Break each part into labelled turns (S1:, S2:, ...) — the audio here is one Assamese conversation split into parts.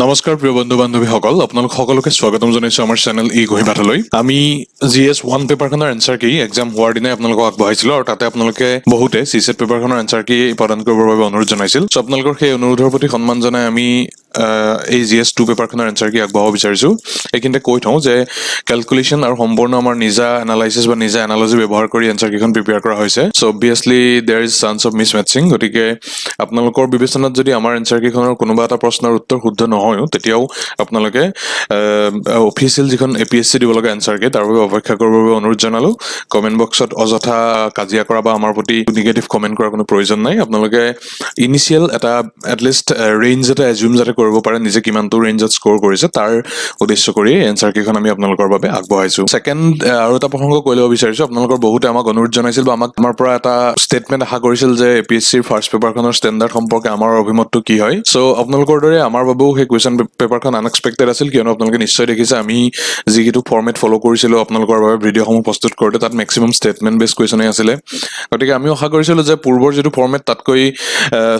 S1: নমস্কাৰ প্ৰিয় বন্ধু বান্ধৱীসকল, আপোনালোক সকলোকে স্বাগতম জনাইছো আমাৰ চেনেল eKuhipathলৈ। আমি GS 1 পেপাৰখনৰ এনসাৰ কি এক্সাম হোৱাৰ দিনাই আপোনালোকক আগবঢ়াইছিলো আৰু তাতে আপোনালোকে বহুতে CSAT পেপাৰখনৰ এনসাৰ কি প্ৰদান কৰিবৰ বাবে অনুৰোধ জনাইছিল। সো আপোনালোকৰ সেই অনুৰোধৰ প্ৰতি সন্মান জনাই আমি এই GS 2 পেপাৰখনৰ এনসাৰ কি আগবঢ়াব বিচাৰিছো। এইখিনিতে কৈ থওঁ যে ক্যালকুলেশন আৰু সম্পূৰ্ণ আমাৰ নিজা এনালাইসিস বা নিজা এনালজি ব্যৱহাৰ কৰি এনসাৰ কিখন প্ৰিপেয়াৰ কৰা হৈছে। So obviously there is chance of mismatching. গতিকে আপোনালোকৰ বিবেচনাত যদি আমাৰ এনসাৰ কিখনৰ কোনোবা এটা প্ৰশ্নৰ উত্তৰ শুদ্ধ নহয়ও তেতিয়াও আপোনালোকে অফিচিয়েল যিখন APSC দিব লগা এনসাৰ কি তাৰ বাবে অপেক্ষা কৰিবৰ বাবে অনুৰোধ জনালো। কমেন্ট বক্সত অযথা কাজিয়া কৰা বা আমাৰ প্ৰতি নেগেটিভ কমেন্ট কৰাৰ কোনো প্ৰয়োজন নাই। আপোনালোকে ইনিশিয়াল এটা এটলিষ্ট ৰেঞ্জ এটা এজিউম যাতে কৰিব পাৰে নিজে কিমানটো ৰেঞ্জত স্কোৰ কৰিছে তাৰ উদ্দেশ্য কৰি এনসাৰ কিখন আমি আপোনালোকৰ বাবে আগবঢ়াইছো। সেকেন্ড আৰু এটা প্ৰসংগ কৈ ল'ব বিচাৰিছো, আপোনালোকৰ বহুতে আমাক অনুৰোধ জনাইছিল বা আমাৰ পৰা এটা ষ্টেটমেন্ট আশা কৰিছিল যে APSC ফাৰ্ষ্ট পেপাৰখনৰ ষ্টেণ্ডাৰ্ড সম্পৰ্কে আমাৰ অভিমতটো কি হয়। সো আপোনালোকৰ দৰে আমাৰ বাবেও সেই কুৱেশ্যন পেপাৰখন আনএক্সপেক্টেড আছিল, কিয়নো আপোনালোকে নিশ্চয় দেখিছে আমি যিটো ফৰ্মেট ফলো কৰিছিলো আপোনালোকৰ বাবে ভিডিঅ'সমূহ প্ৰস্তুত কৰোঁতে তাত মেক্সিমাম ষ্টেটমেন্ট বেছ কুৱেশ্যনে আছিলে। গতিকে আমি আশা কৰিছিলো যে পূৰ্বৰ যিটো ফৰ্মেট তাতকৈ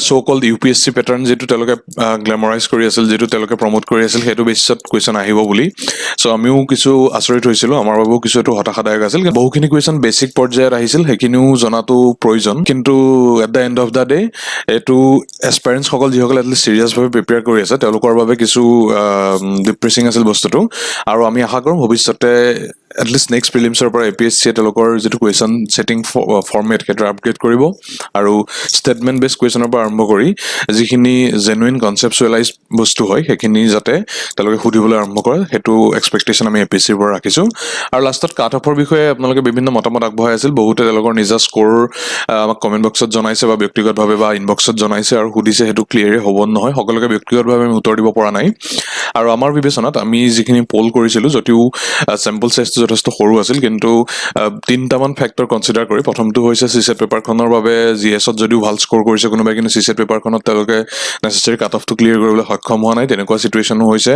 S1: সো কল্ড UPSC পেটাৰ্ণ যিটো তেওঁলোকে গ্ল্যামাৰাইজ কৰি আছিল, যিটো তেওঁলোকে প্ৰমোট কৰি আছিল, সেইটো বেছিছত কুৱেশ্যন আহিব বুলি। সো আমিও কিছু আচৰিত হৈছিলো, আমাৰ বাবেও কিছু এইটো হতাশাদায়ক আছিল। বহুখিনি কুৱেশ্যন বেছিক পৰ্যায়ত আহিছিল, সেইখিনিও জনাটো প্ৰয়োজন। কিন্তু at the and of the day এইটো এছপাইৰেণ্টছ সকল যিসকলে এটলিষ্ট চিৰিয়াছভাৱে প্ৰিপেয়াৰ কৰি আছে তেওঁলোকৰ বাবে কিছু ডিপ্ৰেছিং আছিল বস্তুটো। আৰু আমি আশা কৰোঁ ভৱিষ্যতে এটলিষ্ট নেক্সট প্ৰিলিমছৰ পৰা APSC তেওঁলোকৰ যিটো কুৱেশ্যন ছেটিং ফৰ্মেট সেইটো আপগ্ৰেড কৰিব আৰু ষ্টেটমেণ্ট বেছ কুৱেশ্যনৰ পৰা আৰম্ভ কৰি যিখিনি জেনুইন কনচেপচুৱেলাইজ বস্তু হয় সেইখিনি যাতে তেওঁলোকে সুধিবলৈ আৰম্ভ কৰে, সেইটো এক্সপেক্টেশ্যন আমি APSCৰ পৰা ৰাখিছোঁ। আৰু লাষ্টত কাট অফৰ বিষয়ে আপোনালোকে বিভিন্ন মতামত আগবঢ়াই আছিল। বহুতে তেওঁলোকৰ নিজা স্ক'ৰ আমাক কমেণ্ট বক্সত জনাইছে বা ব্যক্তিগতভাৱে বা ইনবক্সত জনাইছে আৰু সুধিছে, সেইটো ক্লিয়াৰে হ'ব নহয়। সকলোকে ব্যক্তিগতভাৱে আমি উত্তৰ দিব পৰা নাই। আৰু আমাৰ বিবেচনাত আমি যিখিনি পল কৰিছিলোঁ, যদিও চেম্পল চাইজটো যথেষ্ট সৰু আছিল, কিন্তু তিনিটামান ফেক্টৰ কনচিডাৰ কৰি, প্ৰথমটো হৈছে CSAT পেপাৰখনৰ বাবে GSত যদিও ভাল স্ক'ৰ কৰিছে কোনোবাই, কিন্তু CSAT পেপাৰখনত তেওঁলোকে নেচেচাৰী কাট অফটো ক্লিয়াৰ কৰিবলৈ সক্ষম হোৱা নাই, তেনেকুৱা চিটুৱেশ্যনো হৈছে।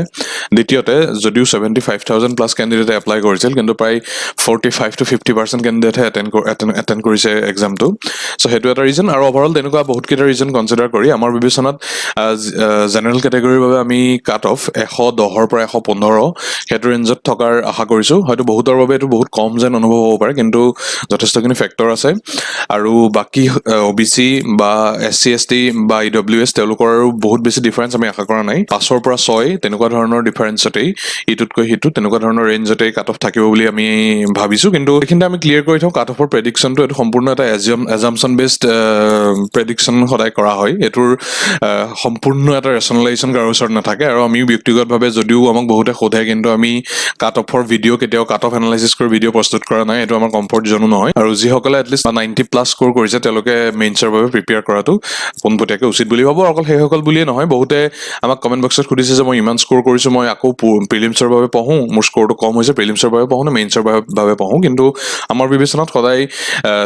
S1: দ্বিতীয়তে যদিও 75,000 প্লাছ কেণ্ডিডেটে এপ্লাই কৰিছিল, কিন্তু প্ৰায় 45 to 50% কেণ্ডিডেটহে এটেণ্ড কৰিছে এক্সামটো। চ' সেইটো এটা ৰিজন। আৰু অভাৰঅল তেনেকুৱা বহুতকেইটা ৰিজন কনচিডাৰ কৰি আমাৰ বিবেচনাত জেনেৰেল কেটেগৰীৰ বাবে আমি কাট অফ 110ৰ পৰা 115 সেইটো ৰেঞ্জত থকাৰ আশা কৰিছোঁ। হয়তো বহুতৰ বাবে এইটো বহুত কম যেন অনুভৱ হ'ব পাৰে, কিন্তু যথেষ্টখিনি ফেক্টৰ আছে। আৰু বাকী OBC বা SC ST বা EWS তেওঁলোকৰ বহুত বেছি ডিফাৰেঞ্চ আমি আশা কৰা নাই। 5ৰ পৰা 6 তেনেকুৱা ধৰণৰ ডিফাৰেঞ্চতেই ইটোতকৈ সিটো তেনেকুৱা ধৰণৰ ৰেঞ্জতেই কাট অফ থাকিব বুলি আমি ভাবিছোঁ। কিন্তু এইখিনিতে আমি ক্লিয়াৰ কৰি থওঁ, কাট অফৰ প্ৰেডিকশ্যনটো এইটো সম্পূৰ্ণ এটা এজাম্পশ্যন বেছড প্ৰেডিকশ্যন সদায় কৰা হয়। এইটোৰ সম্পূৰ্ণ এটা ৰেচনেলাইজেশ্যন কাৰো ওচৰত নাথাকে। আৰু আমি ব্যক্তিগতভাৱে যদিও আমাক বহুতে সোধে, কিন্তু আমি কাট অফৰ ভিডিঅ' কেতিয়াও কাট অফ এনালাইচিছ কৰি ভিডিঅ' প্ৰস্তুত কৰা নাই। এইটো আমাৰ কমফৰ্ট জনো নহয়। আৰু যিসকলে এটলিষ্ট 90+ স্ক'ৰ কৰিছে তেওঁলোকে মেইনছৰ বাবে প্ৰিপেয়াৰ কৰাটো পোনপটীয়াকৈ উচিত বুলি ভাবোঁ। অকল সেইসকল বুলিয়ে নহয়, বহুতে আমাক কমেণ্ট বক্সত সুধিছে যে মই ইমান স্ক'ৰ কৰিছোঁ, মই আকৌ প্ৰিলিমছৰ বাবে পঢ়োঁ, মোৰ স্ক'ৰটো কম হৈছে, প্ৰিলিমছৰ বাবে পঢ়োঁ নে মেইনছৰ বাবে পঢ়োঁ। কিন্তু আমাৰ বিবেচনাত সদায়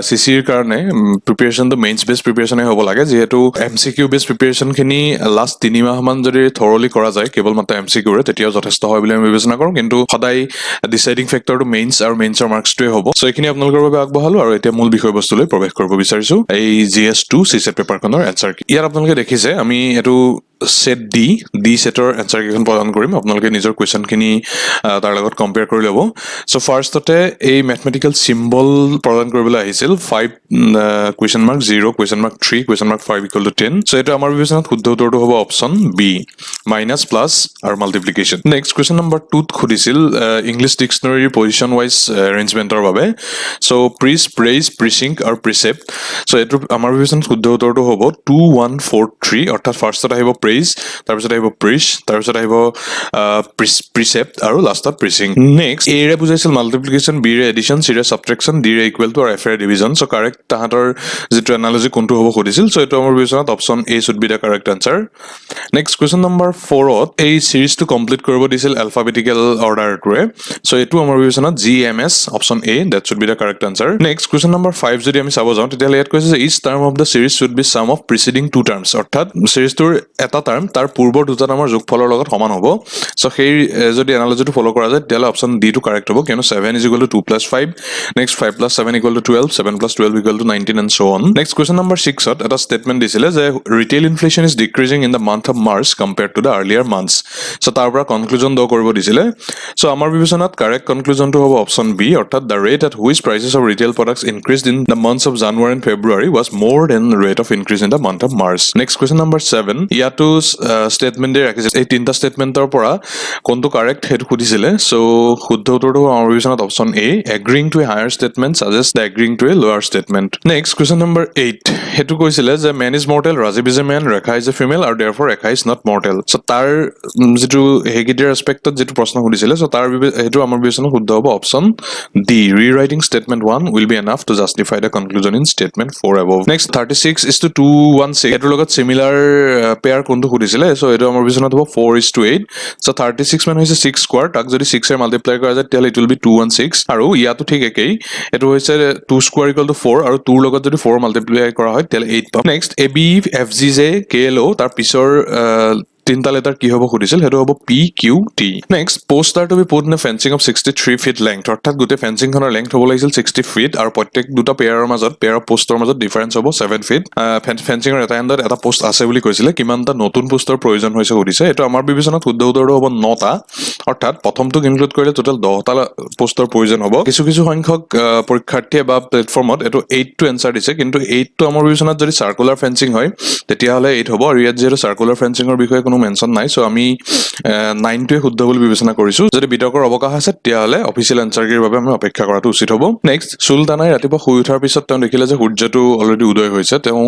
S1: CCৰ কাৰণে প্ৰিপেৰেশ্যনটো মেইনছ বেছ প্ৰিপেৰেশ্যনে হ'ব লাগে, যিহেতু MCQ বেছ প্ৰিপেৰেশ্যনখিনি লাষ্ট 3 মাহমান যদি থৰলি কৰা যায় কেৱল মাত্ৰ MCQৰে, তেতিয়াও যথেষ্ট হয় বুলি আমি বিবেচনা কৰোঁ। কিন্তু সদায় ডিচাইডিং ফেক্টৰটো মেইনছ আৰু মেইনছৰ মাৰ্কছটোৱে হ'ব। চ' এইখিনি আপোনালোকৰ বাবে আগবঢ়ালোঁ আৰু এতিয়া মূল বিষয়বস্তুলৈ প্ৰৱেশ কৰিব বিচাৰিছোঁ, এই GS 2 CSAT পেপাৰখনৰ এনচাৰ কি। ইয়াত আপোনালোকে দেখিছে আমি এইটো সেট ডি সেটৰ এনচাৰ কেইখন প্ৰদান কৰিম। আপোনালোকে নিজৰ কুৱেশ্যনখিনি তাৰ লগত কম্পেয়াৰ কৰি ল'ব। চ' ফাৰ্ষ্টতে এই মেথমেটিকেল চিম্বল প্ৰদান কৰিবলৈ আহিছিল 5 question mark 0 question mark 3 question mark 5 = 10। চ' এইটো আমাৰ বিবেচনাত শুদ্ধ উত্তৰটো হ'ব অপশ্যন বি, মাইনাছ প্লাছ আৰু মাল্টিপ্লিকেশ্যন। নেক্সট কুৱেশ্যন নম্বৰ 2ত সুধিছিল ইংলিছ ডিক্সনেৰীৰ পজিশ্যন ৱাইজ এৰেঞ্জমেণ্টৰ বাবে। চ' প্ৰিজ, প্ৰেইজ, প্ৰিচিংক আৰু প্ৰিচেপ্ট। চ' এইটো আমাৰ বিবেচনাত শুদ্ধ উত্তৰটো হ'ব 2 1 4 3, অৰ্থাৎ ফাৰ্ষ্টত আহিব প্ৰেইজ, তাৰপিছত আহিব প্ৰিচ, তাৰপিছত আহিব প্ৰিচেপ্ট আৰু লাষ্টত প্ৰিচিং। নেক্সট এৰে বুজাইছিল multiplication, বিৰে addition, চিৰে subtraction, ডিৰে equal to আৰু এফেৰে ডিভিজন। চ' কাৰেক্ট তাহাঁতৰ যিটো এনালজি কোনটো হ'ব সুধিছিল। চ' এইটো আমাৰ বিবেচনাত option A should be the correct answer. Next question number 4ত এই চিৰিজটো কমপ্লিট কৰিব দিছিল এলফাবেটিকেল অৰ্ডাৰটোৱে। চ' এইটো আমাৰ বিবেচনাত GMS option A, that should be the correct answer. Next question number 5 যদি আমি চাব যাওঁ তেতিয়াহ'লে ইয়াত কৈছে যে each term of the series should be sum of preceding 2 terms, অৰ্থাৎ চিৰিজটোৰ এটা এটা টাৰ্ম তাৰ পূৰ্বৰ দুটা টাৰ্মৰ যোগফলৰ লগত সমান হ'ব সো সেই যদি এনালজিটো ফলো কৰা যায় তেতিয়াহ'লে অপচন ডি টো কাৰেক্ট হ'ব কিয়নো 7 is equal to 2 plus 5 next 5 plus 7 equal to 12 7 plus 12 equal to 19 and so on next question number 6 ত এটা statement দিছিলে যে retail inflation is decreasing in the month of March compared to the earlier months so তাৰ পৰা কনক্লুজন দ কৰিব দিছিলে সো আমাৰ বিবেচনাত কাৰেক্ট কনক্লুজনটো হ'ব অপচন বি অৰ্থাৎ the rate at which prices of retail products increased in the months of January and February was more than the rate of increase in the month of March next question number 7 ইয়াতো statement দি ৰাখিছে এই তিনটা statementৰ পৰা কোনটো কাৰেক্ট হেতু খুদিছিলে সো শুদ্ধ উত্তৰটো আমাৰ বিবেচনাত option A agreeing to a higher statement suggests the agreeing to a lower statement next question number 8 হেতু কৈছিলে যে man is mortal Rajiv is a man Rekha is a female and therefore Rekha is not mortal so তাৰ যেটো হেগিডিৰ ৰেসপেক্টত যেটো প্ৰশ্ন খুদিছিলে সো তাৰ হেতু আমাৰ বিবেচনাত শুদ্ধ হ'ব option D rewriting statement 1 will be enough to justify the conclusion in statement 4 above next 36 is to 216 এটোৰ লগত similar pair কোনটো খুদিছিলে সো এটো আমাৰ বিবেচনাত হ'ব 4:8 সো 36 মান হৈছে 6 স্কয়াৰ তাক যদি 6 এৰ মাল্টিপ্লাই কৰা যায় তেতিয়াহ'লে it will be 216 আৰু ইয়াতো ঠিক একেই এটো হৈছে 2 স্কয়াৰ ইকুৱেল টু 4 আৰু 2 ৰ লগত যদি 4 মাল্টিপ্লাই কৰা হয় তেতিয়াহ'লে 8 পাম next A B F G J K L O তাৰ পিছৰ তিনটা লেটাৰ কি হ'ব খুদিছিল হেতু হ'ব P Q T next poster to be put in fencing of 63 feet length অৰ্থাৎ গোটে ফেন্সিং খনৰ লেংথ হ'ব লাগিছিল 60 ফিট আৰু প্ৰত্যেক দুটা পেয়াৰৰ মাজত পেয়াৰ অফ পোষ্টৰ মাজত ডিফাৰেন্স হ'ব 7 ফিট ফেন্সিংৰ এটা এণ্ডত এটা পোষ্ট আছে বুলি কৈছিলে কিমানটা নতুন পোষ্টৰ প্ৰয়োজন হৈছে খুদিছে এটো আমাৰ বিবেচনাত শুদ্ধ উত্তৰটো হ'ব 9টা অৰ্থাৎ প্ৰথমটোক ইনক্লুড কৰিলে টোটাল 10টা পোষ্টৰ প্ৰয়োজন হ'ব কিছু কিছু সংখ্যক পৰীক্ষাৰ্থীয়ে বা প্লেটফৰ্মত এটো 8 টো এনসাৰ দিছে কিন্তু 8 টো আমাৰ বিবেচনাত যদি সাৰ্কুলাৰ ফেন্সিং হয় তেতিয়াহ'লে 8 হ'ব আৰু ইয়াত যেটো সাৰ্কুলাৰ ফেন্সিংৰ বিষয়ে কোনো মেনশন নাই সো আমি 9 টোৱে শুদ্ধ বুলি বিবেচনা কৰিছো যদি বিতৰ্কৰ অৱকাশ আছে তেতিয়াহ'লে অফিচিয়েল এনসাৰগিৰ বাবে আমি অপেক্ষা কৰাটো উচিত হ'ব নেক্সট সুলতানাই ৰাতিপুৱা শুই উঠাৰ পিছত তেওঁ দেখিলে যে সূৰ্যটো অলৰেডি উদয় হৈছে তেওঁ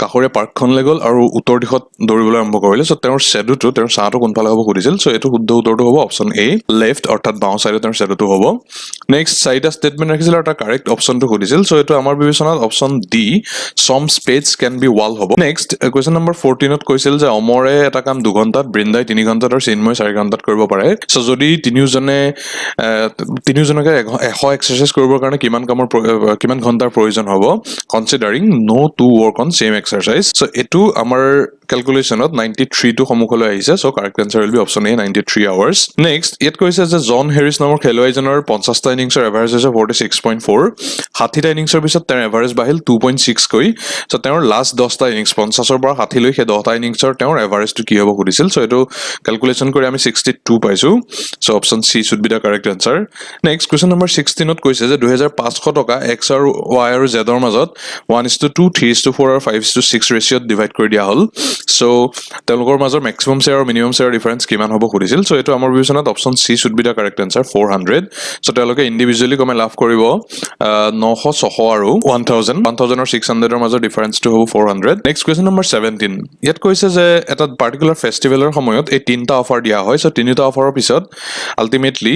S1: কাষৰে পাৰ্কখনলৈ গ'ল আৰু উত্তৰ দিশত দৌৰিবলৈ আৰম্ভ কৰিলে সো তেওঁৰ শ্যাডোটো তেওঁৰ ছাটো কোনফালে হ'ব খুদিছিল সো এটো শুদ্ধ উত্তৰটো হ'ব অপচন এ লেফট অৰ্থাৎ বাওঁ সাইডে তেওঁৰ শ্যাডোটো হ'ব নেক্সট চাৰিটা স্টেটমেন্ট ৰাখিছিল আৰু তাৰ কাৰেক্ট অপচনটো খুদিছিল সো এটো আমাৰ বিবেচনাত অপচন ডি সম স্পেস ক্যান বি ওয়াল হ'ব নেক্সট কোৱেশ্চন নম্বৰ 14 ত কৈছিল যে অমৰে এটা কাম 2 ঘণ্টাত বৃন্দাই 3 ঘণ্টাত আৰু চিন্ময় 4 ঘণ্টাত কৰিব পাৰে সো যদি তিনিওজনকে 100 এক্সাৰসাইজ কৰিবৰ কাৰণে কিমান ঘণ্টাৰ প্ৰয়োজন হ'ব considering no two work on same exercise so এটো আমাৰ ক্যালকুলেশনত 93 টো সমুখলৈ আহিছে so correct answer will be option A 93 hours next ইয়াত কৈছে যে জন হেৰিছ নামৰ খেলুৱৈজনৰ 50টা ইনিংছৰ এভাৰেজ হৈছে 46.4 60টা ইনিংছৰ পিছত তেওঁৰ এভাৰেজ বাহিল 2.6 কৈ সো তেওঁৰ লাষ্ট 10টা ইনিংছ 50ৰ পৰা 60 লৈ 10টা ইনিংছৰ তেওঁৰ এভাৰেজটো কি হ'ব খুদিছিল সো এটো ক্যালকুলেশন কৰি আমি 62 পাইছো so option C should be the correct answer next question number 16 ত কৈছে যে 2500 টকা x আৰু y আৰু z ৰ মাজত 1:2 3:4 আৰু 5:6 ৰেশিওত ডিভাইড কৰি দিয়া হল সো তেওঁলোকৰ মাজৰ মেক্সিমাম শেয়াৰ আৰু মিনিমাম শেয়াৰ ডিফাৰেন্স কিমান হ'ব খুদিছিল সো এটো আমাৰ বিবেচনাত option C should be the correct answer 400 so তেওঁলোকে ইন্ডিভিজুৱেলি কমে লাভ কৰিব 900 600 আৰু 1000 আৰু 600 ৰ মাজৰ ডিফাৰেন্সটো হ'ব 400 নেক্সট কোৱেশ্চন নম্বৰ 17 ইয়াত কৈছে যে এটা পাৰ্টিকুলাৰ ফেষ্টিভেলৰ সময়ত এই তিনটা অফাৰ দিয়া হয় সো তিনিটা অফাৰৰ পিছত আলটিমেটলি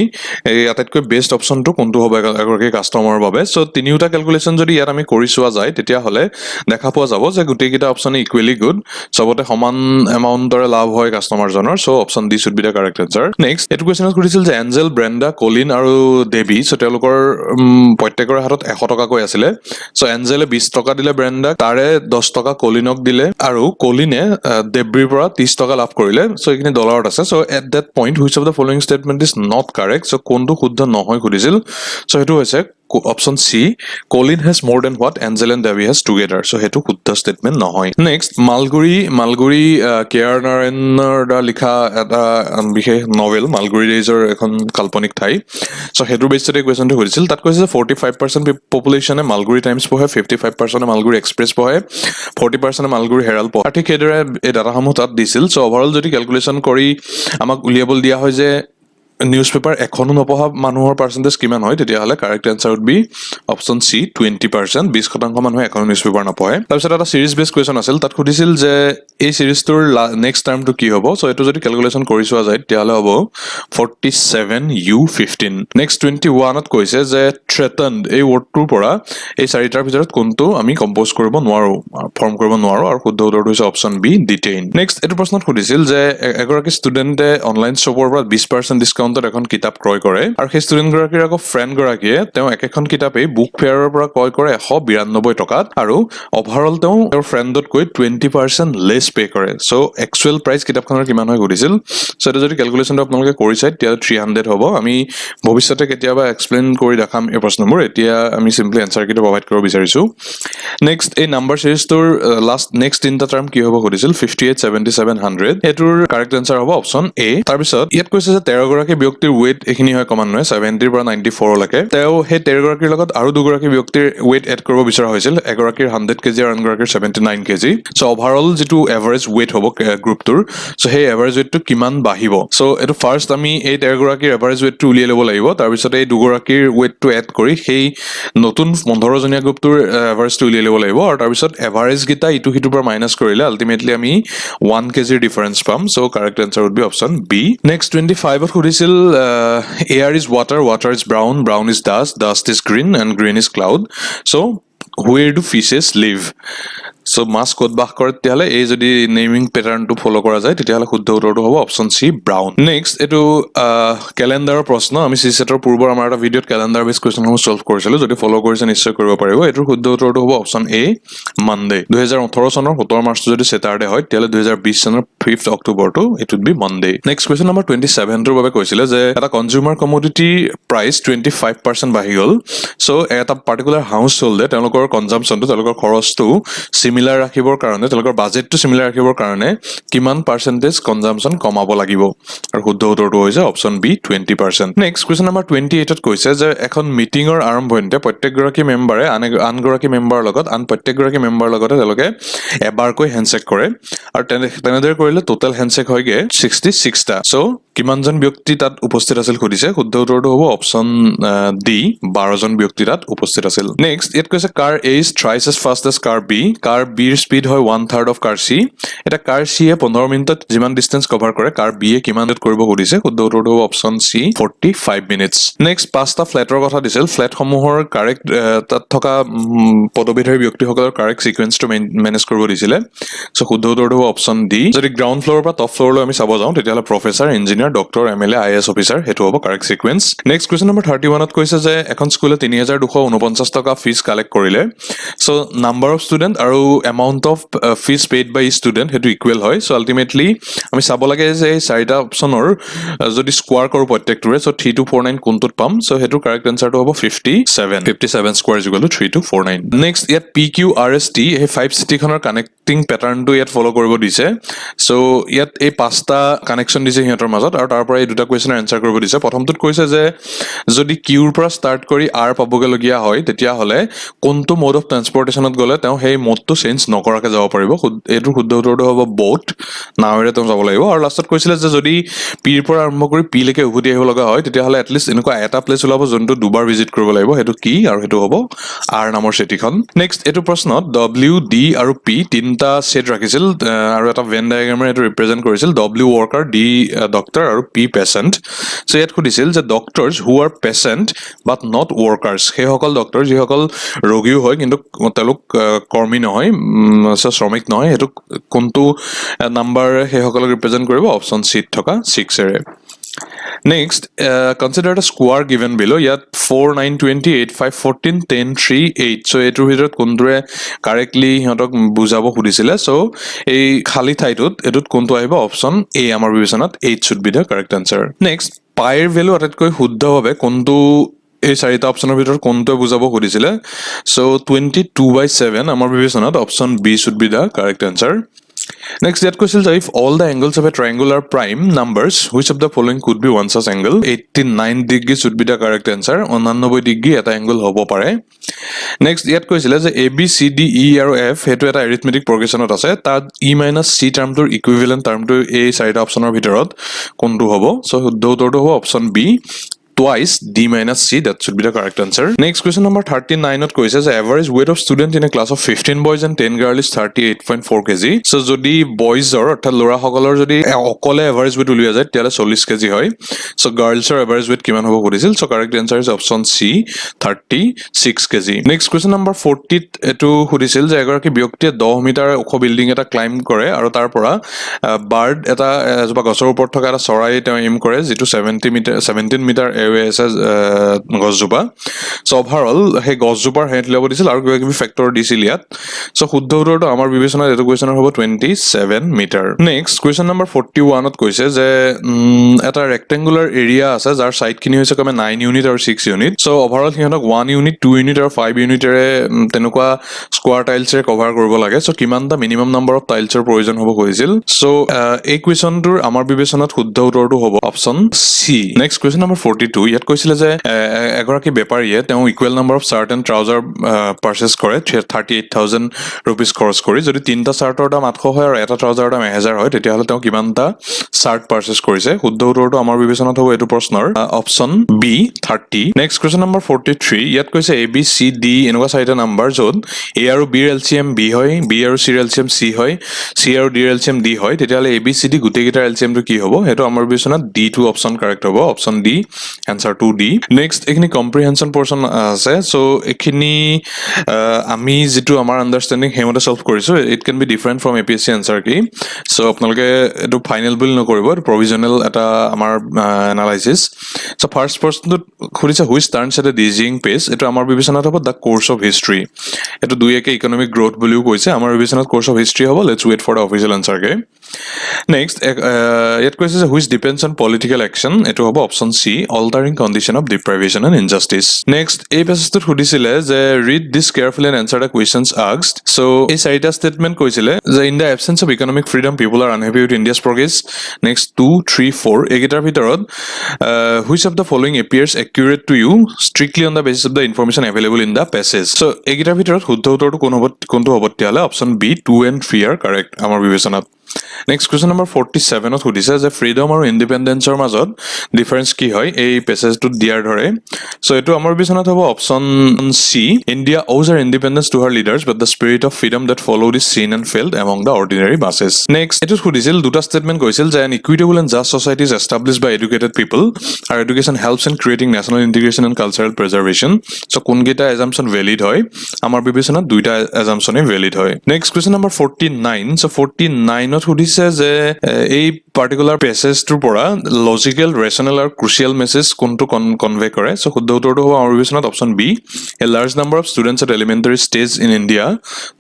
S1: এই আটাইতকৈ বেষ্ট অপচনটো কোনটো হ'ব এগৰাকী কাস্টমাৰৰ বাবে সো তিনিটা ক্যালকুলেশন যদি ইয়াত আমি কৰি চোৱা যায় তেতিয়াহ'লে দেখা পোৱা যাব যে গোটেইকেইটা অপচন ইকুৱেলি গুড সবতে সমান এমাউন্টৰে লাভ হয় কাস্টমাৰজনৰ so option D should be the correct answer next এটো কোৱেশ্চনত কৰিছিল যে এঞ্জেল ব্ৰেণ্ডা কলিন আৰু দেবী সো তেওঁলোকৰ প্ৰত্যেকৰে হাতত 100 টকা কৈ আছিল সো এঞ্জেলে 20 টকা দিলে ব্ৰেণ্ডাক তাৰে 10 টকা কলিনক দিলে আৰু কলিনে দেব্ৰীৰ পৰা 30 টকা লাভ কৰিলে সো এখিনি ডলাৰত আছে so at that point which of the following statement is not correct so কোনটো শুদ্ধ নহয় খুদিছিল সো হেতু হৈছে option C Colin has more than what Angel and Devi has together so হেতু শুদ্ধ স্টেটমেন্ট নহয় নেক্সট মালগুৰি কেয়াৰ নাৰায়ণৰ দ্বাৰা লিখা এটা বিশেষ নভেল মালগুৰি ডেইজৰ এখন কাল্পনিক ঠাই সো হেতু বেছতে কোৱেশ্চনটো কৰিছিল তাত কৈছে যে 45% পপুলেশনে মালগুৰি টাইমছ পঢ়ে 55% মালগুৰি এক্সপ্ৰেছ পঢ়ে 40% মালগুৰি হেৰাল্ড পঢ়ে ঠিক সেইদৰে এই ডাটাসমূহ তাত দিছিল সো ওভাৰঅল যদি ক্যালকুলেশন কৰি আমাক উলিয়াবল দিয়া হয় যে নিউজপেপাৰ এখনো নপঢ়া মানুহৰ পাৰ্সেন্টেজ কিমান হয় তেতিয়াহ'লে correct answer would be option C 20% 20% মানুহে এখন নিউজপেপাৰ নপঢ়ে তাৰপিছত এটা সিৰিজ বেস কোৱেশ্চন আছিল তাত খুদিছিল যে এই সিৰিজটোৰ নেক্সট টাৰ্মটো কি হ'ব সো এটো যদি ক্যালকুলেশন কৰি চোৱা যায় তেতিয়াহ'লে হ'ব 47u15 নেক্সট 21 ত কৈছে যে threatened এই ৱৰ্ডটোৰ পৰা এই চাৰিটাৰ ভিতৰত কোনটো আমি কম্পোজ কৰিব নোৱাৰো ফৰ্ম কৰিব নোৱাৰো আৰু শুদ্ধ উত্তৰটো হৈছে অপচন বি ডিটেইন নেক্সট এটো প্ৰশ্নত খুদিছিল যে এগৰাকী ষ্টুডেন্টে অনলাইন শ্বপৰ পৰা 20% ডিসকাউন্ট এমাউণ্টত এখন কিতাপ ক্ৰয় কৰে আৰু সেই ষ্টুডেণ্টগৰাকীৰ আকৌ ফ্ৰেণ্ডগৰাকীয়ে তেওঁ একেখন কিতাপেই বুক ফেয়াৰৰ পৰা ক্ৰয় কৰে 192 টকাত আৰু অভাৰঅল তেওঁৰ ফ্ৰেণ্ডতকৈ 20% লেছ পে কৰে সো একচুৱেল প্ৰাইচ কিতাপখনৰ কিমান হয় সুধিছিল সো এটা যদি ক্যালকুলেশনটো আপোনালোকে কৰি চাই তেতিয়া 300 হ'ব আমি ভৱিষ্যতে কেতিয়াবা এক্সপ্লেইন কৰি দেখাম এই প্ৰশ্নবোৰ এতিয়া আমি সিম্পলি আনসাৰ কিটো প্ৰভাইড কৰিব বিচাৰিছো নেক্সট এই নাম্বাৰ সিৰিজটোৰ লাষ্ট নেক্সট তিনটা টাৰ্ম কি হ'ব সুধিছিল 58 77 100 এটোৰ কাৰেক্ট আনসাৰ হ'ব অপচন এ তাৰ পিছত ইয়াত কৈছে যে 13 গৰাকী ব্যক্তিৰ ওয়েট এখিনি হয় ক্ৰমান্বয়ে 70 পৰা 94 লৈকে তেওঁ সেই 13 গৰাকীৰ লগত আৰু দুগৰাকী ব্যক্তিৰ ওয়েট এড কৰিব বিচৰা হৈছিল এগৰাকীৰ 100 কেজি আৰু আনগৰাকীৰ 79 কেজি সো ওভাৰঅল যেটো এভাৰেজ ওয়েট হ'ব গ্ৰুপটোৰ সো সেই এভাৰেজ ওয়েটটো কিমান বাঢ়িব সো এটো ফাৰ্স্ট আমি এই 13 গৰাকীৰ এভাৰেজ ওয়েটটো উলিয়াই ল'ব লাগিব তাৰ পিছত এই দুগৰাকীৰ ওয়েটটো এড কৰি সেই নতুন 15 জনীয়া গ্ৰুপটোৰ এভাৰেজটো উলিয়াই ল'ব লাগিব আৰু তাৰ পিছত এভাৰেজ গিটা ইটো হিটোৰ পৰা মাইনাস কৰিলে আলটিমেটলি আমি 1 কেজিৰ ডিফাৰেন্স পাম so correct answer would be option B next 25 ত সুধিছিল air is water water is brown brown is dust dust is green and green is cloud so where do fishes live so মাছ ক'ত বাস কৰে তেতিয়াহলে এই যদি নেমিং প্যাটাৰ্নটো ফলো কৰা যায় তেতিয়াহলে শুদ্ধ উত্তৰটো হ'ব অপচন সি ব্ৰাউন নেক্সট এটো ক্যালেন্ডাৰৰ প্ৰশ্ন আমি CSAT পূৰ্বৰ আমাৰ এটা ভিডিওত ক্যালেন্ডাৰ বেস কোৱেশ্চনসমূহ সলভ কৰিছিলো যদি ফলো কৰিছে নিশ্চয় কৰিব পাৰিব এটোৰ শুদ্ধ উত্তৰটো হ'ব অপচন এ মানডে 2018 চনৰ 17 মাৰ্চটো যদি স্যাটাৰডে হয় তেতিয়াহলে 2020 চনৰ 5th অক্টোবৰটো it would be Monday next question number 27 টোৰ বাবে কৈছিলে যে এটা কনজিউমাৰ কমোডিটি প্ৰাইস 25% বাঢ়ি গল সো এটা পাৰ্টিকুলাৰ হাউস হোল্ডে তেওঁলোকৰ কনজাম্পশনটো তেওঁলোকৰ খৰচটো সিমিলাৰ ৰাখিবৰ কাৰণে তেওঁলোকৰ বাজেটটো সিমিলাৰ ৰাখিবৰ কাৰণে কিমান পাৰ্সেন্টেজ কনজাম্পশন কমাব লাগিব আৰু শুদ্ধ উত্তৰটো হৈছে option B 20% next question number 28 ত কৈছে যে এখন মিটিংৰ আৰম্ভণিতে প্ৰত্যেকগৰাকী মেম্বাৰে আনগৰাকী মেম্বাৰৰ লগত আন প্ৰত্যেকগৰাকী মেম্বাৰৰ লগত তেওঁলোকে এবাৰকৈ হ্যান্ডশেক কৰে আৰু তেনেদৰে কৰিলে টোটাল হ্যান্ডশেক হয়গে 66 টা সো কিমানজন ব্যক্তি তাত উপস্থিত আছিল খুদিছে শুদ্ধ উত্তৰটো হ'ব অপচন ডি 12 জন ব্যক্তি তাত উপস্থিত আছিল নেক্সট ইয়াত কৈছে car A is thrice as fast as car B car বিৰ স্পীড হয় 1/3 অফ কাৰ সি এটা কাৰ সি এ 15 মিনিটত যিমান ডিসটেন্স কভাৰ কৰে কাৰ বি এ কিমানত কৰিব খুদিছে শুদ্ধ উত্তৰটো হ'ব অপচন সি 45 মিনিটস নেক্সট পাঁচটা ফ্ল্যাটৰ কথা দিছিল ফ্ল্যাট সমূহৰ কাৰেক্ট তাত থকা পদবীধাৰী ব্যক্তিসকলৰ কাৰেক্ট সিকোয়েন্সটো মেনেজ কৰিব দিছিলে সো শুদ্ধ উত্তৰটো হ'ব অপচন ডি যদি গ্ৰাউণ্ড ফ্লোৰৰ পৰা টপ ফ্লোৰলৈ আমি চাব যাওঁ তেতিয়াহলে professor engineer doctor MLA IAS officer হেতু হ'ব correct sequence next question number 31 ত কৈছে যে এখন স্কুলে 3249 টকা ফিজ কালেক্ট কৰিলে সো নাম্বাৰ অফ ষ্টুডেন্ট আৰু amount of fees paid by student হেতু ইকুৱেল হয় সো আলটিমেটলি আমি চাব লাগে যে এই চাৰিটা অপচনৰ যদি স্কোয়াৰ কৰো প্ৰত্যেকটোৰে সো 3249 কোনটোত পাম সো হেতু কাৰেক্ট আনসাৰটো হ'ব 57 স্কোয়াৰ ইকুৱেল টু 3249 নেক্সট ইয়াত PQRST এই 5 চিটিখনৰ কানেক্টিং প্যাটাৰ্নটো ইয়াত ফলো কৰিব দিছে সো ইয়াত এই পাঁচটা কানেকশন দিছে হিহঁতৰ মাজত আৰু তাৰ পৰা এই দুটা কোৱেশ্চনৰ আনসাৰ কৰিব দিছে প্ৰথমটোত কৈছে যে যদি কিউৰ পৰা স্টাৰ্ট কৰি আৰ পাবগে লগিয়া হয় তেতিয়া হলে কোনটো মোড অফ ট্ৰান্সপৰ্টেশনত গলে তেওঁ সেই মোডটো চেঞ্জ নকৰাকে যাব পাৰিব এটোৰ শুদ্ধ উত্তৰটো হ'ব বোট নাওৰে তেওঁ যাব লাগিব আৰু লাষ্টত কৈছিলে যে যদি পিৰ পৰা আৰম্ভ কৰি পি লৈকে উভতি আহিব লগা হয় তেতিয়া হলে এটলিষ্ট এনেকুৱা এটা প্লেস ওলাব যোনটো দুবাৰ ভিজিট কৰিব লাগিব হেতু কি আৰু হেতু হ'ব আৰ নামৰ চিটিখন নেক্সট এটো প্ৰশ্নত ডব্লিউ ডি আৰু পি তিনটা সেট ৰাখিছিল আৰু এটা ভেন ডায়াগ্ৰামে এটো ৰিপ্ৰেজেন্ট কৰিছিল ডব্লিউ ওয়াৰ্কাৰ ডি ডক্টৰ আৰু পি পেশেন্ট সো ইয়াত খুদিছিল যে ডক্টৰস হু আৰ পেশেন্ট বাট নট ওয়াৰ্কাৰ্স সেই সকল ডক্টৰ যি সকল ৰোগীও হয় কিন্তু তেওঁলোক কৰ্মী নহয় শ্ৰমিক নহয় হেতু কোনটো নাম্বাৰ সেই সকলক ৰিপ্ৰেজেন্ট কৰিব অপচন সি থকা 6 এৰে Next, consider a square given below. Yet 4, 9, 20, 8, 5, 14, 10, 3, 8. So, etu hitot kondure correctly hitok bujabo khudisile. So, ei khali thaitut etut kontu ahibo option A amar bibesonat 8 should be the correct answer. Next, pi er value atatকৈ শুদ্ধ হবে kontu এই চাৰিটা অপচনৰ ভিতৰত কোনটো বুজাব খুদিছিলে সো 22/7 আমাৰ বিবেচনাত option B should be the correct answer Next, that question is if all the angles of a triangle are prime numbers, which of the following could be one such angle? 89 degree should be the correct answer. 99 degree এটা angle হ'ব পাৰে. Next, ইয়াত কৈছিল যে A B C D E আৰু F হেতু এটা arithmetic progressionত আছে তাত E - C টাৰ্মটোৰ equivalent টাৰ্মটো এই চাৰিটা অপচনৰ ভিতৰত কোনটো হ'ব? So, শুদ্ধ উত্তৰটো হ'ব option B twice D minus C. That should be the correct answer. Next question number 39 ত কৈছে যে average weight of student in a class of 15 boys and 10 girls is 38.4 kg. So যদি boysৰ অৰ্থাৎ ল'ৰাসকলৰ যদি অকলে average weight উলিওৱা যায় তেতিয়াহ'লে 40 kg হয়. So girlsৰ average weight কিমান হ'ব সুধিছিল. So correct answer is option C, 36 kg. Next question number 40 এটো সুধিছিল যে এগৰাকী ব্যক্তিয়ে 10 মিটাৰ ওখ বিল্ডিং এটা ক্লাইম্ব কৰে আৰু তাৰ পৰা বাৰ্ড এটা এজোপা গছৰ ওপৰত থকা এটা চৰাই তেওঁ এম কৰে যেটো 17 মিটাৰ এৱে আছে গছজোপা. সো ওভাৰঅল হে গছজোপাৰ হেড লেব দিছিল আৰু কিবা কিবি ফেক্টৰ দিছিল ইয়াত. সো শুদ্ধ উত্তৰটো আমাৰ বিবেচনাত এটো কোৱেশ্চনৰ হ'ব 27 মিটাৰ. নেক্সট কোৱেশ্চন নম্বৰ 41 ত কৈছে যে এটা ৰেক্টেঙ্গুলাৰ এৰিয়া আছে যাৰ সাইড কিনি হৈছে কমে 9 ইউনিট আৰু 6 ইউনিট. সো ওভাৰঅল হিহঁতক 1 ইউনিট 2 ইউনিট আৰু 5 ইউনিটৰে তেনেকুৱা স্কোয়াৰ টাইলছৰে কভাৰ কৰিব লাগে. সো কিমানটা মিনিমাম নাম্বাৰ অফ টাইলছৰ প্ৰয়োজন হ'ব কৈছিল. সো এই কোৱেশ্চনটোৰ আমাৰ বিবেচনাত শুদ্ধ উত্তৰটো হ'ব option C. Next question number 42 ইয়াত কৈছিলে যে এগৰাকী বেপাৰীয়ে তেওঁ equal number of shirt and trouser purchase কৰে 38,000 rupees খৰচ কৰি. যদি তিনটা শাৰ্টৰ দাম 800 হয় আৰু এটা ট্ৰাউজাৰৰ দাম 1000 হয় তেতিয়াহ'লে তেওঁ কিমানটা শাৰ্ট পাৰচেজ কৰিছে. শুদ্ধ উত্তৰটো আমাৰ বিবেচনাত হ'ব এইটো প্ৰশ্নৰ option B 30. Next question number 43 ইয়াত কৈছে এ বি চি ডি এনেকুৱা চাৰিটা নাম্বাৰ য'ত এ আৰু বিৰ এলচিএম বি হয়, বি আৰু চিৰ এলচিএম চি হয়, চি আৰু ডিৰ এলচিএম ডি হয়, তেতিয়াহ'লে এ বি চি ডি গোটেইকেইটাৰ এলচিএমটো কি হ'ব? সেইটো আমাৰ বিবেচনাত ডি টু অপচন কাৰেক্ট হ'ব. Option D, answer to D. Next এইখিনি কম্প্ৰিহেনশ্যন পৰ্চন আছে. সো এইখিনি আমি যেটো আমাৰ আন্ডাৰষ্টেণ্ডিং হেমতে সলভ কৰিছো. It can be different from APSC answer কি. সো আপোনালোকে এইটো ফাইনেল বুলি নকৰিব, প্ৰভিজনেল এটা আমাৰ এনালাইসিস. সো ফাৰ্স্ট প্ৰশ্নটোত খুলিছে হুইচ টাৰ্নছ এট এ ডিজিং পেজ. এইটো আমাৰ বিবেচনাত হ'ব দ্য কোৰ্স অফ হিষ্ট্ৰী. এইটো দুই একে ইকনমিক গ্ৰোথ বুলিও কৈছে. আমাৰ বিবেচনাত কোৰ্স অফ হিষ্ট্ৰী হ'ব. Let's wait for the official answer কে. নেক্সট ইয়াত কৈছে যে which depends on political action. এইটো হ'ব option C, altering condition of deprivation and injustice. Next এই পেজটোত সুধিছিলে যে read this carefully and answer the questions asked. So এই চাৰিটা ষ্টেটমেণ্ট কৈছিলে যে in the absence of economic freedom people are unhappy with India's progress. Next 2, 3, 4 এইকেইটাৰ ভিতৰত which of the following appears accurate to you strictly on the basis of the information available in the passage. So এইকেইটাৰ ভিতৰত শুদ্ধ উত্তৰটো কোনটো হ'ব তেতিয়াহ'লে option B 2 and 3 are correct আমাৰ বিবেচনাত. নেক্সট কুৱেশ্যন নম্বৰ 47 ত সুধিছে যে ফ্ৰীডম আৰু ইণ্ডিপেণ্ডেন্সৰ মাজত ডিফাৰেন্স কি হয় এই পেছেজটোত দিয়াৰ ধৰে. সো এইটো আমাৰ বিবেচনাত হ'ব option C, India owes her independence to her leaders but the spirit of freedom that followed is seen and felt among the ordinary masses. Next এইটো সুধিছিল দুটা ষ্টেটমেণ্ট কৈছিল যে an equitable and just society is established by educated people. Our education helps in creating national integration and cultural preservation. So কোনকেইটা assumption valid হয়? আমাৰ বিবেচনাত দুইটা assumptionে valid হয়. Next question number 49. সো 49 সুধিছে যে এই পাৰ্টিকুলাৰ পেছেজটোৰ পৰা লজিকেল, ৰেচনেল আৰু ক্ৰুচিয়েল মেছেজ কোনটো কনভে কৰে. সো শুদ্ধ উত্তৰটো হ'ব আমাৰ বিবেচনাত option B, a large number of students at elementary stage in India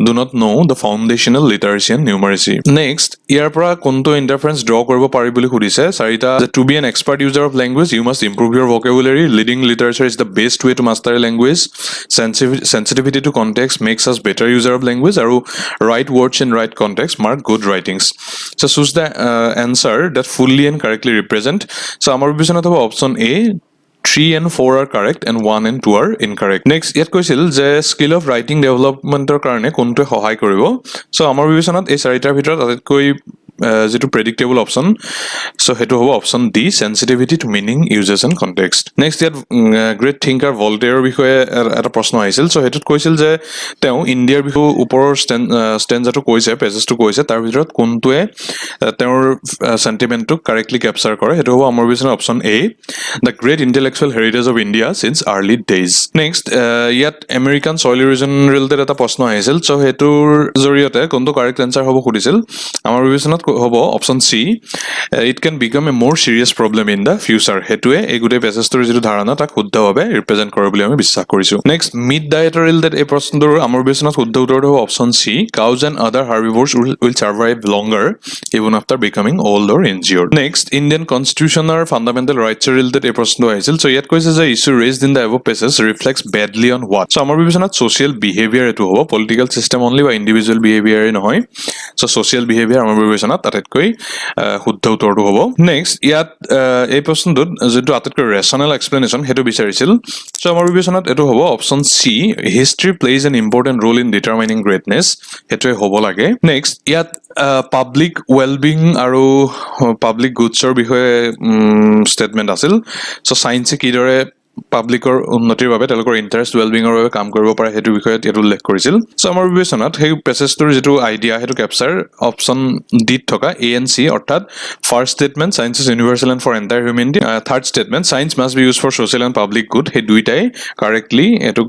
S1: do not know' the foundational literacy and numeracy. Next ইয়াৰ পৰা কোনটো ইণ্টাৰফাৰেঞ্চ ড্ৰ কৰিব পাৰি বুলি সুধিছে. চাৰিটা to be an expert user of language you must improve your vocabulary, reading literature is the best way to master a language, sensitivity to context makes us better user of language, আৰু right words in right context mark good writings. So choose the answer that fully and correctly represent. So আমাৰ বিবেচনাত হ'ব option A, 3 and 4 are correct and 1 and 2 are incorrect. Next ইয়াত কৈছিল যে স্কিল অফ ৰাইটিং ডেভেলপমেণ্টৰ কাৰণে কোনটোৱে সহায় কৰিব. সো আমাৰ বিবেচনাত এই চাৰিটাৰ ভিতৰত আটাইতকৈ যেটো প্ৰেডিক্টেবল অপচন, সো হেতু হ'ব option D, sensitivity two meaning, uses and context. Next ইয়াত গ্ৰেট থিংকাৰ ভল্টেয়াৰৰ বিষয়ে এটা প্ৰশ্ন আহিছিল. সো হেতুত কৈছিল যে তেওঁ ইণ্ডিয়াৰ বিষয়ে ওপৰৰ ষ্টেঞ্জাটো কৈছে, পেজেছটো কৈছে, তাৰ ভিতৰত কোনটোৱে তেওঁৰ সেন্টিমেন্টটো কাৰেক্টলি ক্যাপচাৰ কৰে. হেতু হ'ব আমাৰ বিবেচনাত option A, the great intellectual heritage of India since early days. Next ইয়াত আমেৰিকান সইল ইৰোজন ৰিলেটেড এটা প্ৰশ্ন আহিছিল. সো হেতুৰ জৰিয়তে কোনটো কাৰেক্ট এনসাৰ হ'ব সুধিছিল. আমাৰ বিবেচনাত হ'ব option C, it can become a more serious problem in the future. হেতুৱে এই গোটেই পেছেজটোৰ যিটো ধাৰণা তাক শুদ্ধভাৱে ৰিপ্ৰেজেণ্ট কৰে বুলি আমি বিশ্বাস কৰিছো. নেক্সট মিট ডায়েটৰ ৰিলেটেড এই প্ৰশ্নটোৰ আমাৰ বিবেচনাত শুদ্ধ উত্তৰটো হ'ব option C, cows and other herbivores will survive longer even after becoming old or injured. Next Indian কনষ্টিটিউশ্যনৰ ফাণ্ডামেণ্টেল ৰাইটছৰ ৰিলেটেড এই প্ৰশ্নটো আহিছিল. সো ইয়াত কৈছে যে issue raised in the above passage reflects badly on what. So আমাৰ বিবেচনাত ছ'চিয়েল বিহেভিয়াৰ এইটো হ'ব, পলিটিকেল চিষ্টেম অনলি বা ইণ্ডিভিজুৱেল বিহেভিয়াৰে নহয়. সো সোশিয়াল বিহেভিয়াৰ আমাৰ বিবেচনাত আটাইতকৈ শুদ্ধ উত্তৰটো হ'ব নেক্সট ইয়াত এই প্ৰশ্নটোত যেটো আটাইতকৈ ৰেচনেল এক্সপ্লেনেশ্যন হেতু বিচাৰিছিল সো আমাৰ বিবেচনাত এটো হ'ব option C history plays an important role in determining greatness হেতুৱে হ'ব লাগে নেক্সট ইয়াত পাব্লিক ৱেলবিং আৰু পাব্লিক গুডছৰ বিষয়ে ষ্টেটমেণ্ট আছিল সো সায়েন্সে কিদৰে পাব্লিকৰ উন্নতিৰ বাবে তেওঁলোকৰ ইন্টাৰেষ্ট ৱেলবিঙৰ বাবে কাম কৰিব পাৰে হেতু বিষয়ে ইয়াত উল্লেখ কৰিছিল সো আমাৰ বিবেচনাত সেই পেছেজটোৰ যেটো আইডিয়া হেতু ক্যাপচাৰ অপচন ডি থকা এ এন সি অৰ্থাৎ first statement science is universal and for entire humanity third statement science must be use for social and public good সেই দুইটাই কাৰেক্টলি এটো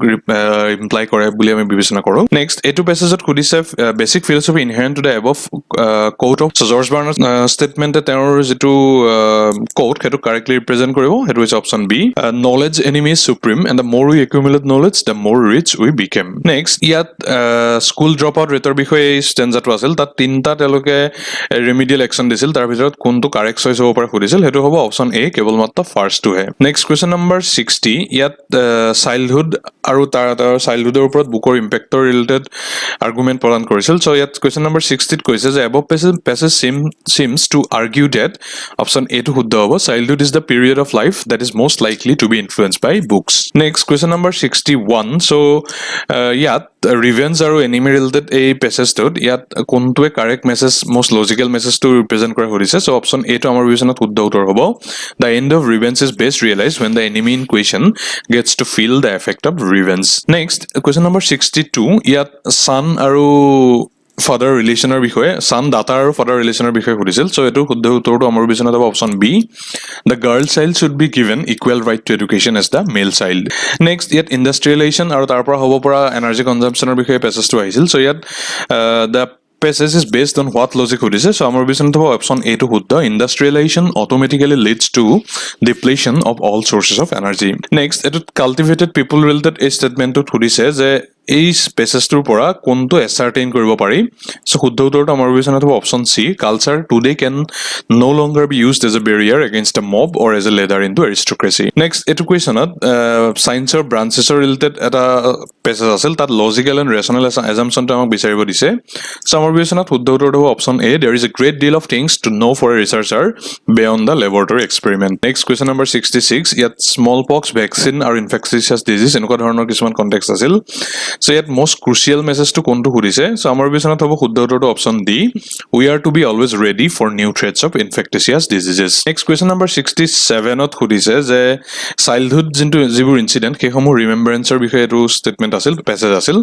S1: ইমপ্লাই কৰে বুলি আমি বিবেচনা কৰোঁ নেক্সট এটো পেছেজত খুদিছে basic philosophy inherent to the above quote of George Bernard ষ্টেটমেণ্টে তেওঁৰ যেটো কোট হেতু কাৰেক্টলি ৰিপ্ৰেজেন্ট কৰিব হেতু হৈছে option B knowledge enemy is supreme and the more we accumulate knowledge the more rich we become next ইয়াত স্কুল ড্ৰপ আউট ৰেটৰ বিষয়ে এই ষ্টেঞ্জাটো আছিল তাত তিনটা তেওঁলোকে ৰেমিডিয়েল একচন দিছিল তাৰ ভিতৰত কোনটো কাৰেক্ট চইচ হ'ব পাৰে খুদিছিল হেতু হ'ব অপচন এ কেৱল মাত্ৰ ফাৰ্ষ্টটো হে নেক্সট কোৱেশ্চন নম্বৰ 60 ইয়াত চাইল্ডহুড আৰু তাৰ চাইল্ডহুডৰ ওপৰত বুকৰ ইম্পেক্টৰ ৰিলেটেড আৰ্গুমেন্ট প্ৰদান কৰিছিল সো ইয়াত কোৱেশ্চন নম্বৰ 60 ত কৈছে যে above passage seems to argue that option A টো শুদ্ধ হ'ব childhood is the period of life that is most likely to be influenced by books next question number 61 so ইয়াত ৰিভেঞ্জ আৰু এনিমি ৰিলেটেড এই পেছেজটোত ইয়াত কোনটোৱে correct message most logical message to represent কৰে কৰিছে সো অপচন এ টো আমাৰ বিবেচনাত শুদ্ধ উত্তৰ হ'ব the end of revenge is best realized when the enemy in question gets to feel the effect of revenge next question number 62 ইয়াত son আৰু father relationer বিষয়ে son data আৰু father relationer বিষয়ে খুদিছিল সো এটো শুদ্ধ উত্তৰটো আমাৰ বিবেচনাত হ'ব option B the girl child should be given equal right to education as the male child next ইয়াত ইণ্ডাষ্ট্ৰিয়েলাইজেশ্যন আৰু তাৰ পৰা হ'ব পৰা এনাৰ্জি কনজাম্পচনৰ বিষয়ে পেছেজটো আহিছিল সো ইয়াত the passage is based on what logic খুদিছে সো আমাৰ বিবেচনাত হ'ব অপচন এ টো শুদ্ধ industrialisation automatically leads to depletion of all sources of energy next এটো cultivated people related এই ষ্টেটমেন্টটো খুদিছে যে এই পেছেজটোৰ পৰা কোনটো এছাৰ্টেইন কৰিব পাৰি সো শুদ্ধ উত্তৰটো আমাৰ বিবেচনাত হ'ব option C culture today can no longer be used as a barrier against a mob or as a ladder into aristocracy next এটো কুৱেশ্যনত সায়েন্সৰ ব্ৰাঞ্চেছৰ ৰিলেটেড এটা পেছেজ আছিল তাত লজিক্যাল এণ্ড ৰেচনেল এজাম্পচনটো আমাক বিচাৰিব দিছে সো আমাৰ বিবেচনাত শুদ্ধ উত্তৰটো হ'ব option A there is a great deal of things to know for a researcher beyond the laboratory experiment next question number 66 ইয়াত smallpox vaccine আৰু infectious disease এনেকুৱা ধৰণৰ কিছুমান কনটেক্সট আছিল সো ইয়াত most crucial message to কোনটো খুদিছে সো আমাৰ বিবেচনাত হ'ব শুদ্ধ উত্তৰটো option D we are to be always ready for new threats of infectious diseases next question number 67 ত খুদিছে যে চাইল্ডহুড যিবোৰ ইনসিডেন্ট সেইসমূহ ৰিমেম্বাৰেন্সৰ বিষয়ে এটো ষ্টেটমেন্ট আছিল পেছেজ আছিল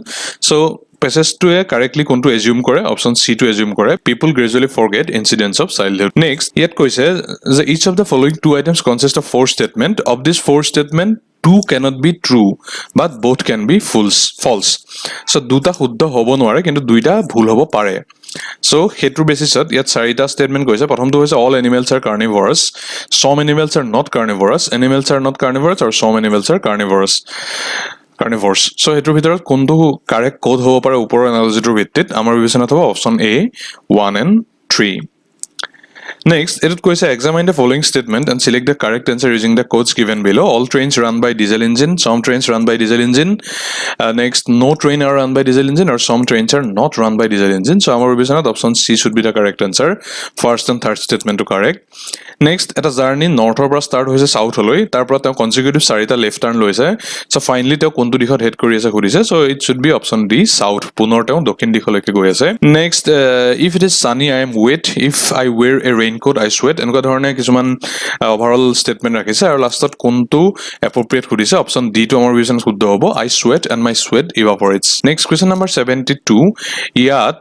S1: সো পেছেজটোৱে কাৰেক্টলি কোনটো এজিউম কৰে অপচন সি টো এজিউম কৰে people gradually forget incidents of childhood next ইয়াত কৈছে যে each of the following two items consist of four statement of this four statement two cannot be true but both can be false so দুটা শুদ্ধ হ'ব নোৱাৰে কিন্তু দুইটা ভুল হ'ব পাৰে so হেতুৰ বেসিছত ইয়াত চাৰিটা ষ্টেটমেন্ট কৈছে প্ৰথমটো হৈছে all animals are carnivorous some animals are not carnivorous আৰু some animals are carnivores so হেতুৰ ভিতৰত কোনটো কাৰেক্ট কোড হ'ব পাৰে ওপৰৰ এনালজিটোৰ ভিত্তিত আমাৰ বিবেচনাত হ'ব option A 1 and 3 next it কৈছে examine the following statement and select the correct answer using the codes given below all trains run by diesel engine some trains run by diesel engine next no train are run by diesel engine or some trains are not run by diesel engine so our vision option C should be the correct answer first and third statement to correct next এটা জাৰ্নি নৰ্থৰ পৰা ষ্টাৰ্ট হৈছে সাউথলৈ তাৰ পৰা তেওঁ কনজিকিউটিভ চাৰিটা লেফট টাৰ্ন লৈছে সো ফাইনালি তেওঁ কোনটো দিশত হেড কৰি আছে খুদিছে so it should be option D south পুনৰ তেওঁ দক্ষিণ দিশলৈকে গৈ আছে next if it is sunny I am wet if I wear a raincoat I sweat এনেকুৱা ধৰণে কিছুমান ওভাৰঅল ষ্টেটমেন্ট ৰাখিছে আৰু লাষ্টত কোনটো এপ্ৰোপ্ৰিয়েট খুদিছে অপচন ডি টো আমাৰ বিবেচনা শুদ্ধ হ'ব I sweat and my sweat evaporates next question number 72 ইয়াত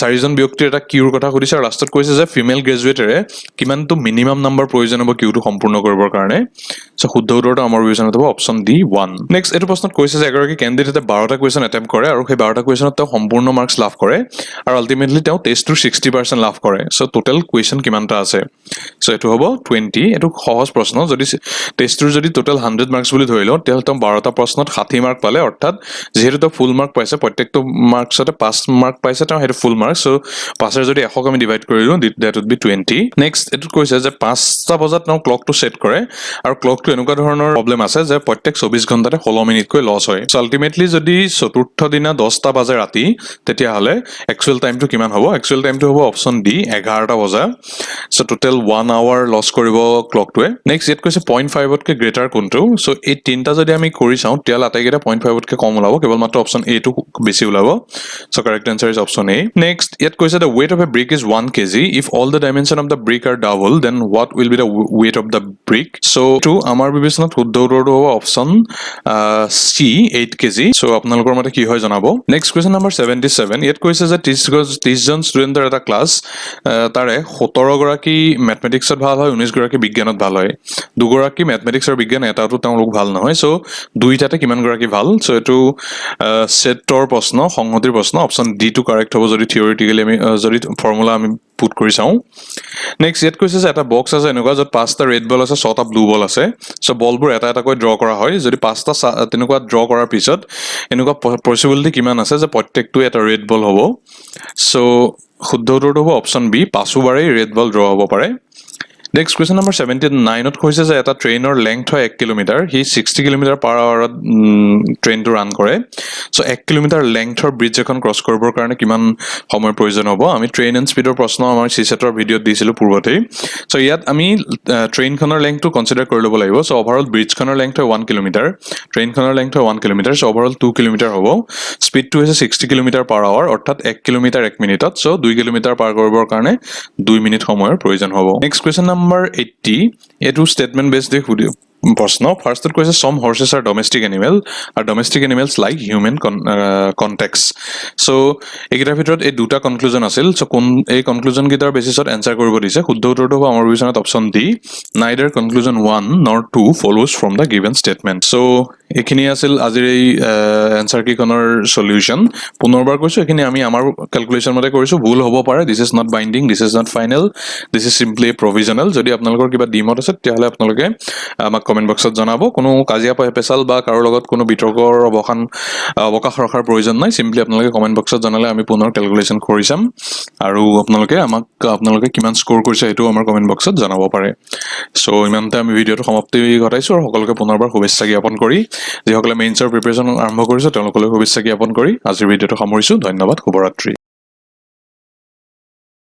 S1: চাৰিজন ব্যক্তিৰ এটা কিউৰ কথা খুদিছে আৰু লাষ্টত কৈছে যে ফিমেল গ্ৰেজুৱেটৰে কিমানটো মিনিমাম নাম্বাৰ প্ৰয়োজন হ'ব কিউটো সম্পূৰ্ণ কৰিবৰ কাৰণে সো শুদ্ধ উত্তৰটো আমাৰ বিবেচনাত হ'ব অপচন ডি 1 নেক্সট এটো প্ৰশ্নত কৈছে যে এগৰাকী ক্যান্ডিডেটে 12টা কোৱেশ্চন এটেম্প্ট কৰে আৰু সেই 12টা কোৱেশ্চনত তেওঁ সম্পূৰ্ণ মাৰ্কস লাভ কৰে আৰু আলটিমেটলি তেওঁ টেষ্টটোৰ 60% লাভ কৰে সো সো টোটাল কুৱেশ্যন কিমানটা আছে সো এটো হ'ব 20 এটো সহজ প্ৰশ্ন যদি টেষ্টৰ যদি টোটাল 100 মাৰ্কস বুলি ধৰিলো তেতিয়াহ'লে তুমি 12টা প্ৰশ্নত 60 মাৰ্ক পালে অৰ্থাৎ যেহেতু ফুল মাৰ্ক পাইছে প্ৰত্যেকটো মাৰ্কসতে 5 মাৰ্ক পাইছে তো হেতু ফুল মাৰ্ক সো 5 এৰ যদি 100 আমি ডিভাইড কৰিলো দ্যাট উড বি 20 নেক্সট এটো কৈছে যে 5টা বজাত ন ক্লকটো সেট কৰে আৰু ক্লকটো এনেকুৱা ধৰণৰ প্ৰবলেম আছে যে প্ৰত্যেক 24 ঘণ্টাতে 16 মিনিটকৈ লছ হয় সো আলটিমেটলি যদি চতুৰ্থ দিনা 10টা বাজে ৰাতি তেতিয়া হলে একচুয়াল টাইমটো কিমান হ'ব একচুয়াল টাইমটো হ'ব অপচন ডি 11টা বজা সো টোটাল 1 আৱাৰ লছ কৰিব ক্লকটোৱে নেক্সট ইয়াত কৈছে 0.5 তকৈ গ্ৰেটাৰ কোনটো সো এই তিনটা যদি আমি কৰি চাও তেতিয়াহ'লে আটাইকেইটা 0.5 তকৈ কম ওলাব কেৱল মাত্ৰ অপচন এ টো বেছি ওলাব so correct answer is option A next ইয়াত কৈছে the weight of a brick is 1 kg if all the dimension of the brick are double then what will be the weight of the brick so to আমাৰ বিবেচনাত শুদ্ধ উত্তৰটো হ'ব অপচন সি 8 kg সো আপোনালোকৰ মতে কি হয় জনাব নেক্সট কোৱেশ্চন নম্বৰ 77 ইয়াত কৈছে যে 30 জন ষ্টুডেন্টৰ এটা ক্লাছ তাৰে 17 গৰাকী ম্যাথমেটিক্সত ভাল হয় 19 গৰাকী বিজ্ঞানত ভাল হয় দুগৰাকী ম্যাথমেটিক্স আৰু বিজ্ঞান এটাটো তেওঁলোক ভাল নহয় সো দুইটাতে কিমান গৰাকী ভাল সো এটো সেটৰ প্ৰশ্ন সংহতিৰ প্ৰশ্ন অপচন ডি টো কাৰেক্ট হ'ব যদি থিওৰিটিক্যালি আমি যদি ফৰ্মুলা আমি পুট কৰি চাও নেক্সট ইয়াত কৈছে যে এটা বক্স আছে এনেকুৱা যত 5টা ৰেড বল আছে 6টা ব্লু বল আছে সো বলবোৰ এটা কৈ ড্ৰ কৰা হয় যদি 5টা তেনেকুৱা ড্ৰ কৰাৰ পিছত এনেকুৱা পসিবিলিটি কিমান আছে যে প্ৰত্যেকটো এটা ৰেড বল হ'ব সো শুদ্ধ উত্তৰটো হ'ব option B পাঁচোবাৰে red ball draw হ'ব পাৰে নেক্সট কোৱেশ্চন নম্বৰ 79 ত কৈছে যে এটা ট্ৰেইনৰ লেংথ হয় 1 কিলোমিটাৰ হি 60 কিলোমিটাৰ পাৰ আৱাৰত ট্ৰেইনটো ৰান কৰে সো 1 কিলোমিটাৰ লেংথৰ ব্ৰিজ এখন ক্ৰছ কৰিবৰ কাৰণে কিমান সময় প্ৰয়োজন হ'ব আমি ট্ৰেইন এণ্ড স্পীডৰ প্ৰশ্ন আমাৰ CSATৰ ভিডিঅ'ত দিছিলো পূৰ্বতেই সো ইয়াত আমি ট্ৰেইনখনৰ লেংথটো কনসিডাৰ কৰি ল'ব লাগিব সো ওভাৰঅল ব্ৰিজখনৰ লেংথ হয় 1 কিলোমিটাৰ ট্ৰেইনখনৰ লেংথ হয় 1 কিলোমিটাৰ সো ওভাৰঅল 2 কিলোমিটাৰ হ'ব স্পীডটো হৈছে 60 কিলোমিটাৰ পাৰ আৱাৰ অৰ্থাৎ 1 কিলোমিটাৰ 1 মিনিটত সো 2 কিলোমিটাৰ পাৰ কৰিবৰ কাৰণে 2 মিনিট সময়ৰ প্ৰয়োজন হ'ব নেক্সট কোৱেশ্চন নম্বৰ 80 এটো স্টেটমেন্ট বেসড প্ৰশ্ন ফাৰ্ষ্টত কৈছে some horses are domestic animals like human context so এইকেইটাৰ ভিতৰত এই দুটা কনক্লুজন আছিল সো কোন এই কনক্লুজন গিটাৰ বেসিছত আনসাৰ কৰিব দিছে শুদ্ধ উত্তৰটো হ'ব আমাৰ বিবেচনাত option D neither conclusion 1 nor 2 follows from the given statement so এখিনি আছিল আজিৰ এই আনসাৰ কিখনৰ সলিউশন পুনৰবাৰ কৈছো এখিনি আমি আমাৰ ক্যালকুলেশন মতে কৰিছো ভুল হ'ব পাৰে this is not binding this is not final this is simply provisional যদি আপোনালোকৰ কিবা ডিমত আছে তেতিয়াহলে আপোনালোকে আমাক কমেন্ট বক্সত জনাব কোনো কাজিয়া পেছাল বা কাৰো লগত কোনো বিতৰ্কৰ অৱকাশ ৰখাৰ প্ৰয়োজন নাই সিম্পলি আপোনালোকে কমেন্ট বক্সত জনালে আমি পুনৰ ক্যালকুলেশন কৰি চাম আৰু আপোনালোকে কিমান স্কোৰ কৰিছে এটো আমাৰ কমেন্ট বক্সত জনাব পাৰে সো ইমানতে আমি ভিডিঅটো সমাপ্তি ঘটাইছো আৰু সকলোকে পুনৰবাৰ শুভেচ্ছা জ্ঞাপন কৰি যিসকলে মেইনছৰ প্ৰিপাৰেচন আৰম্ভ কৰিছে তেওঁলোকলৈ শুভেচ্ছা জ্ঞাপন কৰি আজিৰ ভিডিঅটো সামৰিছো ধন্যবাদ শুভৰাত্ৰি